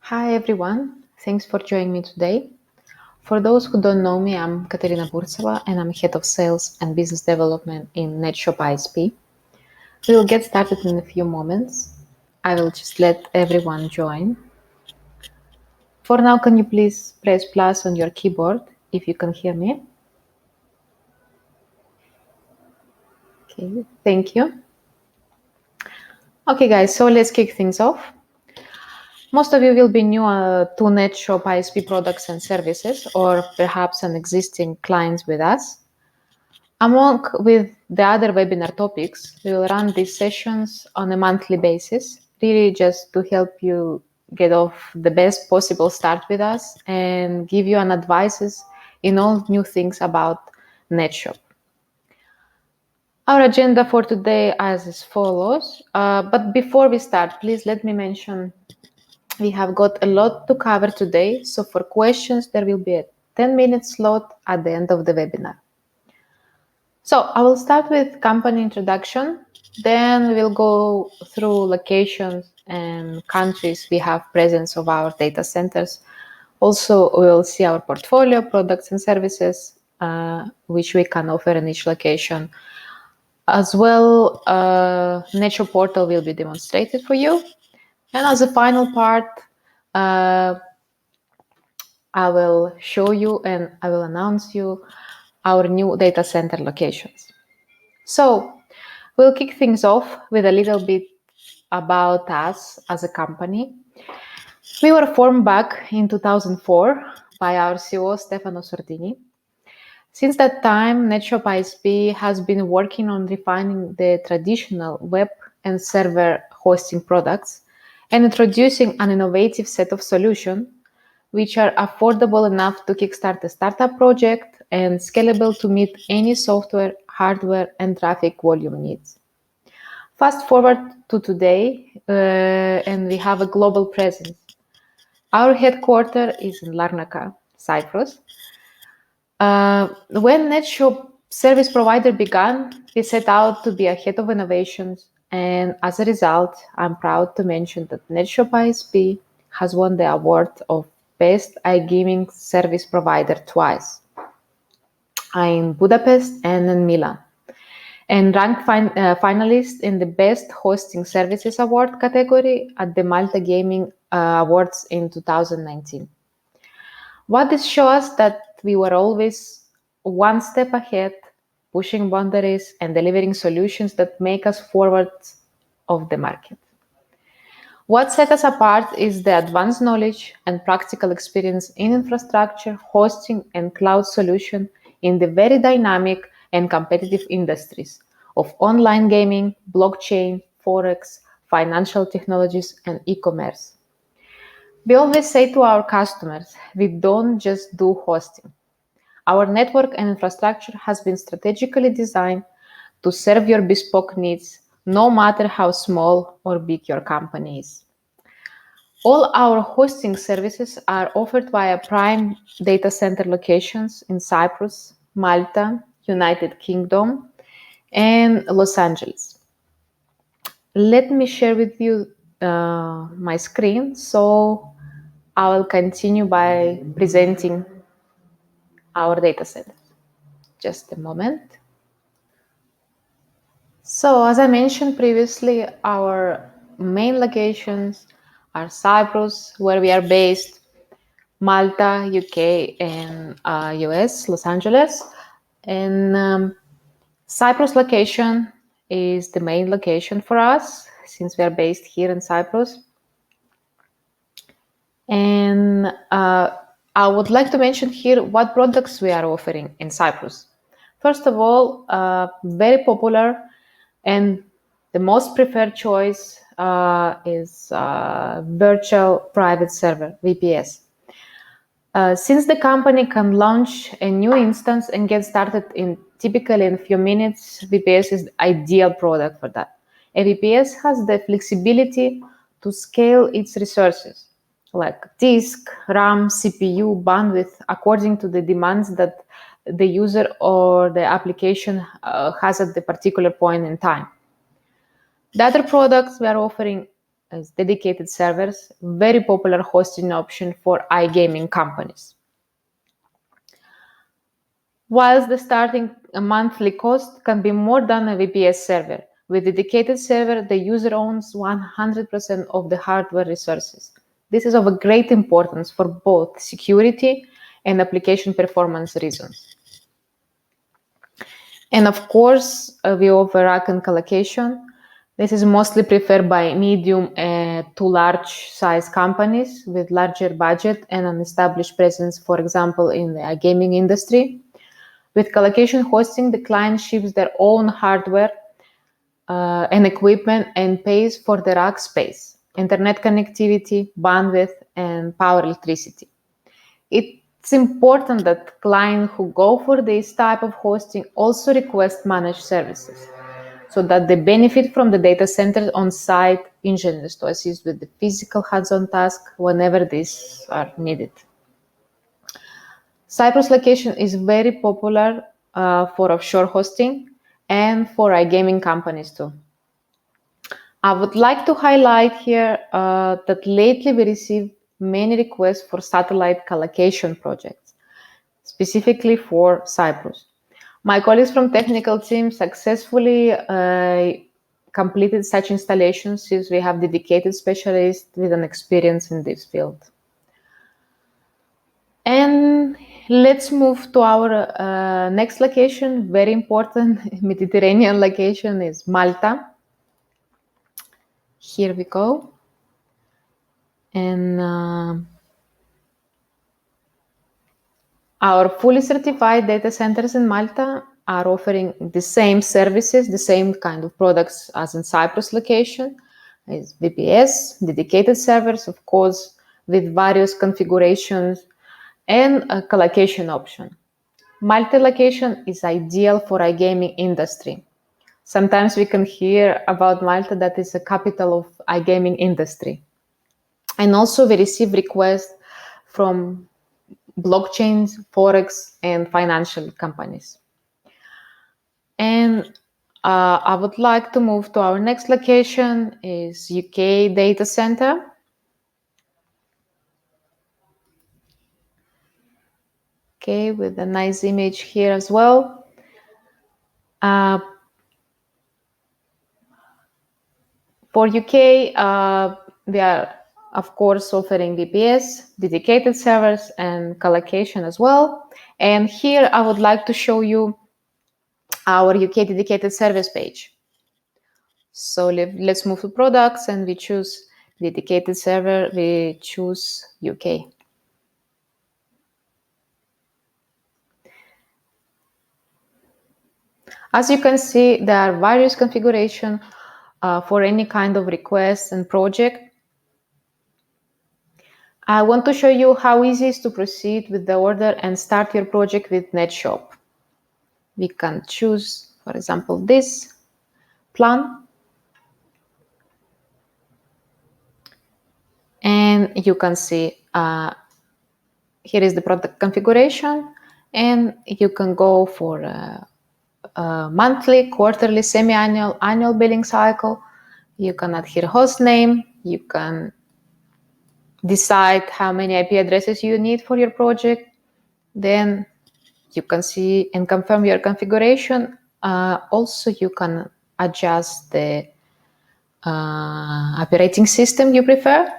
Hi everyone, thanks for joining me today. For those who don't know me, I'm Katerina Burtseva and I'm Head of Sales and Business Development in NetShop ISP. We will get started in a few moments. I will just let everyone join. For now, can you please press plus on your keyboard if you can hear me? Okay, thank you. Okay guys, so let's kick things off. Most of you will be new to NetShop ISP products and services, or perhaps an existing client with us. Along with the other webinar topics, we will run these sessions on a monthly basis, really just to help you get off the best possible start with us and give you an advices in all new things about NetShop. Our agenda for today as follows, but before we start, please let me mention we have got a lot to cover today, so for questions there will be a 10-minute slot at the end of the webinar. So I will start with company introduction, then we will go through locations and countries we have presence of our data centers. Also, we will see our portfolio, products and services, which we can offer in each location. As well, NetShop portal will be demonstrated for you. And as a final part, I will show you and I will announce you our new data center locations. So we'll kick things off with a little bit about us as a company. We were formed back in 2004 by our CEO Stefano Sordini. Since that time, NetShop ISP has been working on refining the traditional web and server hosting products and introducing an innovative set of solutions which are affordable enough to kickstart a startup project and scalable to meet any software, hardware, and traffic volume needs. Fast forward to today, and we have a global presence. Our headquarters is in Larnaca, Cyprus. When NetShop service provider began, we set out to be ahead of innovations, and as a result, I'm proud to mention that NetShop ISP has won the award of Best iGaming Service Provider twice, in Budapest and in Milan, and ranked finalist in the Best Hosting Services Award category at the Malta Gaming Awards in 2019. What this shows that we were always one step ahead, pushing boundaries and delivering solutions that make us forward of the market. What set us apart is the advanced knowledge and practical experience in infrastructure, hosting, and cloud solution in the very dynamic and competitive industries of online gaming, blockchain, forex, financial technologies, and e-commerce. We always say to our customers, we don't just do hosting. Our network and infrastructure has been strategically designed to serve your bespoke needs, no matter how small or big your company is. All our hosting services are offered via prime data center locations in Cyprus, Malta, United Kingdom, and Los Angeles. Let me share with you my screen. So I will continue by presenting our data centers. Just a moment. So as I mentioned previously, our main locations are Cyprus, where we are based, Malta, UK, and US, Los Angeles. And Cyprus location is the main location for us since we are based here in Cyprus. And I would like to mention here what products we are offering in Cyprus. First of all, very popular and the most preferred choice is virtual private server, VPS. Since the company can launch a new instance and get started typically in a few minutes, VPS is the ideal product for that. A VPS has the flexibility to scale its resources like disk, RAM, CPU, bandwidth according to the demands that the user or the application has at the particular point in time. The other products we are offering as dedicated servers, very popular hosting option for iGaming companies. Whilst the starting monthly cost can be more than a VPS server, with dedicated server, the user owns 100% of the hardware resources. This is of a great importance for both security and application performance reasons. And of course, we offer rack and collocation. This is mostly preferred by medium to large size companies with larger budget and an established presence, for example, in the gaming industry. With collocation hosting, the client ships their own hardware and equipment and pays for the rack space, internet connectivity, bandwidth, and power electricity. It's important that clients who go for this type of hosting also request managed services so that they benefit from the data centers on-site engineers to assist with the physical hands-on task whenever these are needed. Cyprus location is very popular for offshore hosting and for iGaming companies too. I would like to highlight here that lately we received many requests for satellite collocation projects, specifically for Cyprus. My colleagues from technical team successfully completed such installations since we have dedicated specialists with an experience in this field. And let's move to our next location, very important Mediterranean location is Malta. Here we go. And our fully certified data centers in Malta are offering the same services, the same kind of products as in Cyprus location. It's VPS, dedicated servers, of course, with various configurations and a collocation option. Multi-location is ideal for iGaming industry. Sometimes we can hear about Malta that is a capital of iGaming industry. And also we receive requests from blockchains, forex, and financial companies. And I would like to move to our next location is UK data center. Okay, with a nice image here as well. For UK, we are, of course, offering VPS, dedicated servers, and collocation as well. And here I would like to show you our UK dedicated service page. So let's move to products and we choose dedicated server, we choose UK. As you can see, there are various configurations for any kind of request and project. I want to show you how easy it is to proceed with the order and start your project with NetShop. We can choose, for example, this plan. And you can see here is the product configuration, and you can go for monthly, quarterly, semi-annual, annual billing cycle. You can add here host name. You can decide how many IP addresses you need for your project. Then you can see and confirm your configuration. Also, you can adjust the operating system you prefer.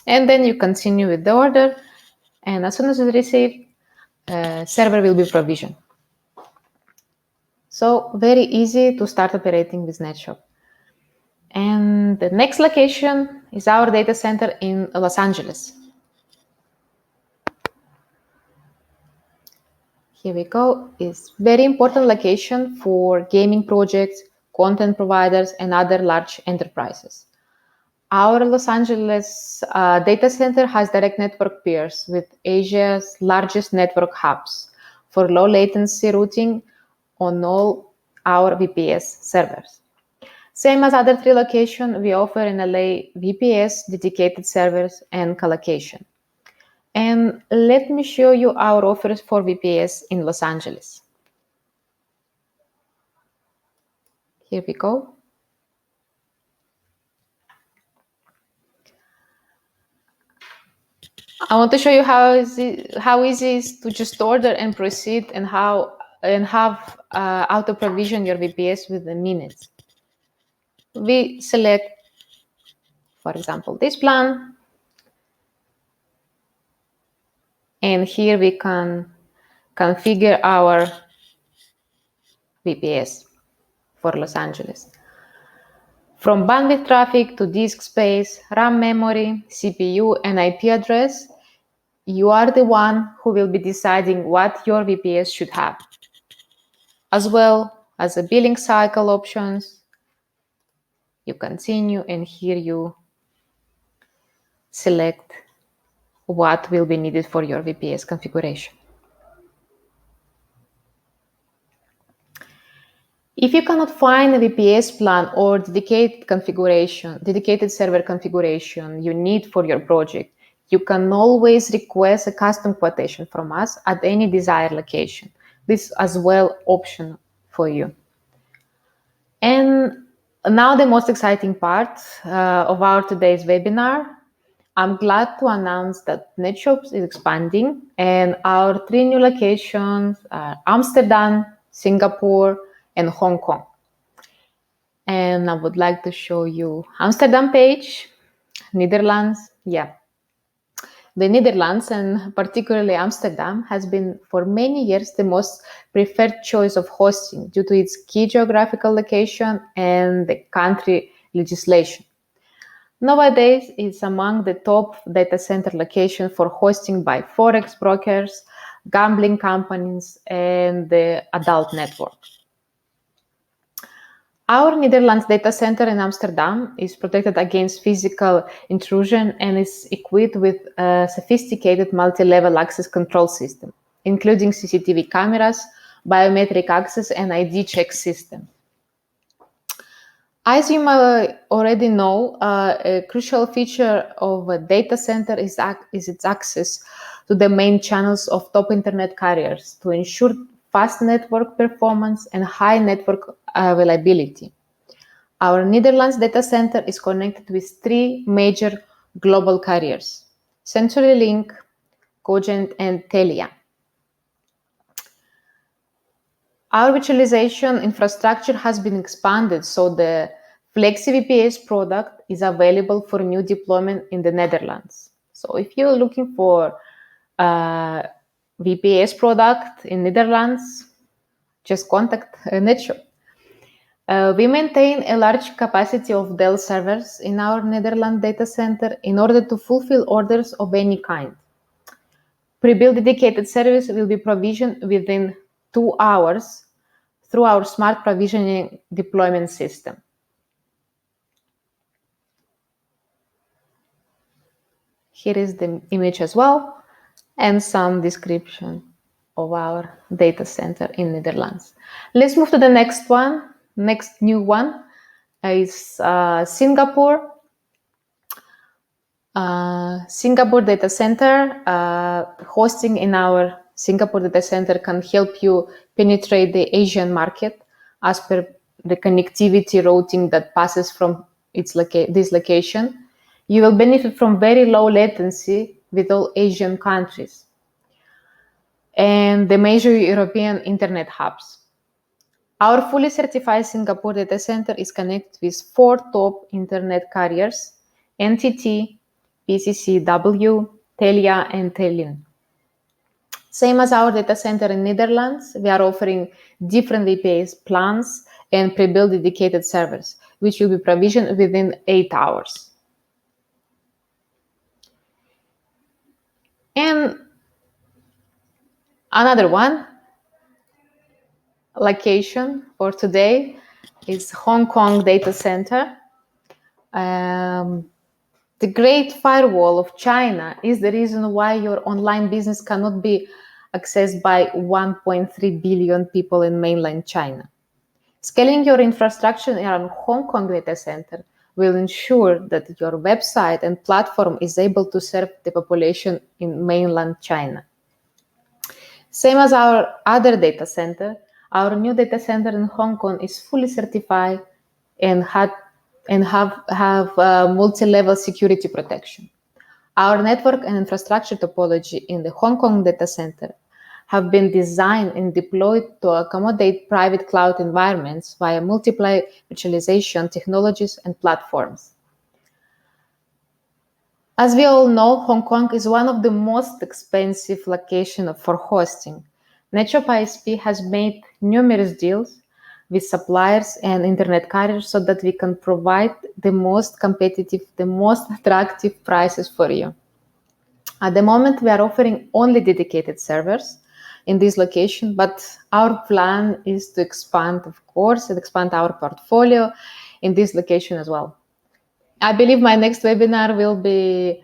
And then you continue with the order. And as soon as it's received, server will be provisioned. So very easy to start operating with NetShop. And the next location is our data center in Los Angeles. Here we go. It's very important location for gaming projects, content providers, and other large enterprises. Our Los Angeles data center has direct network peers with Asia's largest network hubs for low latency routing on all our VPS servers. Same as other three locations, we offer in LA VPS, dedicated servers, and collocation. And let me show you our offers for VPS in Los Angeles. Here we go. I want to show you how easy it is to just order and proceed, and have auto provision your VPS within minutes. We select, for example, this plan, and here we can configure our VPS for Los Angeles. From bandwidth traffic to disk space, RAM memory, CPU, and IP address, you are the one who will be deciding what your VPS should have, as well as the billing cycle options. You continue, and here you select what will be needed for your VPS configuration. If you cannot find a VPS plan or dedicated server configuration you need for your project, you can always request a custom quotation from us at any desired location. This as well option for you. And now the most exciting part of our today's webinar. I'm glad to announce that NetShop is expanding, and our 3 new locations are Amsterdam, Singapore, and Hong Kong. And I would like to show you Amsterdam page, Netherlands. Yeah. The Netherlands, and particularly Amsterdam, has been for many years the most preferred choice of hosting due to its key geographical location and the country legislation. Nowadays, it's among the top data center locations for hosting by forex brokers, gambling companies, and the adult network. Our Netherlands data center in Amsterdam is protected against physical intrusion and is equipped with a sophisticated multi-level access control system, including CCTV cameras, biometric access, and ID check system. As you may already know, a crucial feature of a data center is its access to the main channels of top internet carriers to ensure fast network performance and high network availability. Our Netherlands data center is connected with 3 major global carriers: CenturyLink, Cogent, and Telia. Our virtualization infrastructure has been expanded, so the FlexiVPS product is available for new deployment in the Netherlands. So if you're looking for a VPS product in Netherlands, just contact NetShop. We maintain a large capacity of Dell servers in our Netherlands data center in order to fulfill orders of any kind. Pre-built dedicated service will be provisioned within 2 hours through our smart provisioning deployment system. Here is the image as well, and some description of our data center in Netherlands. Let's move to the next one. Next new one is Singapore. Singapore data center. Hosting in our Singapore data center can help you penetrate the Asian market as per the connectivity routing that passes from this location. You will benefit from very low latency with all Asian countries and the major European internet hubs. Our fully certified Singapore data center is connected with 4 top internet carriers: NTT, PCCW, Telia, and Telin. Same as our data center in Netherlands, we are offering different VPS plans and pre-built dedicated servers, which will be provisioned within 8 hours. And another one location for today is Hong Kong data center. The Great Firewall of China is the reason why your online business cannot be accessed by 1.3 billion people in mainland China. Scaling your infrastructure around Hong Kong data center will ensure that your website and platform is able to serve the population in mainland China. Same as our other data center, our new data center in Hong Kong is fully certified and have multi-level security protection. Our network and infrastructure topology in the Hong Kong data center have been designed and deployed to accommodate private cloud environments via multiple virtualization technologies and platforms. As we all know, Hong Kong is one of the most expensive locations for hosting. NetShop ISP has made numerous deals with suppliers and internet carriers so that we can provide the most competitive, the most attractive prices for you. At the moment, we are offering only dedicated servers in this location, but our plan is to expand, of course, and expand our portfolio in this location as well. I believe my next webinar will be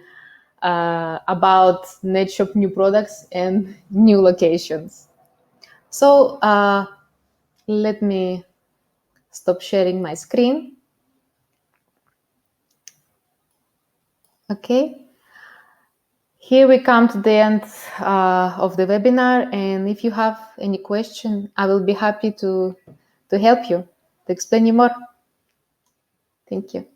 about NetShop new products and new locations. So let me stop sharing my screen. Okay. Here we come to the end of the webinar, and if you have any question, I will be happy to help you, to explain you more. Thank you.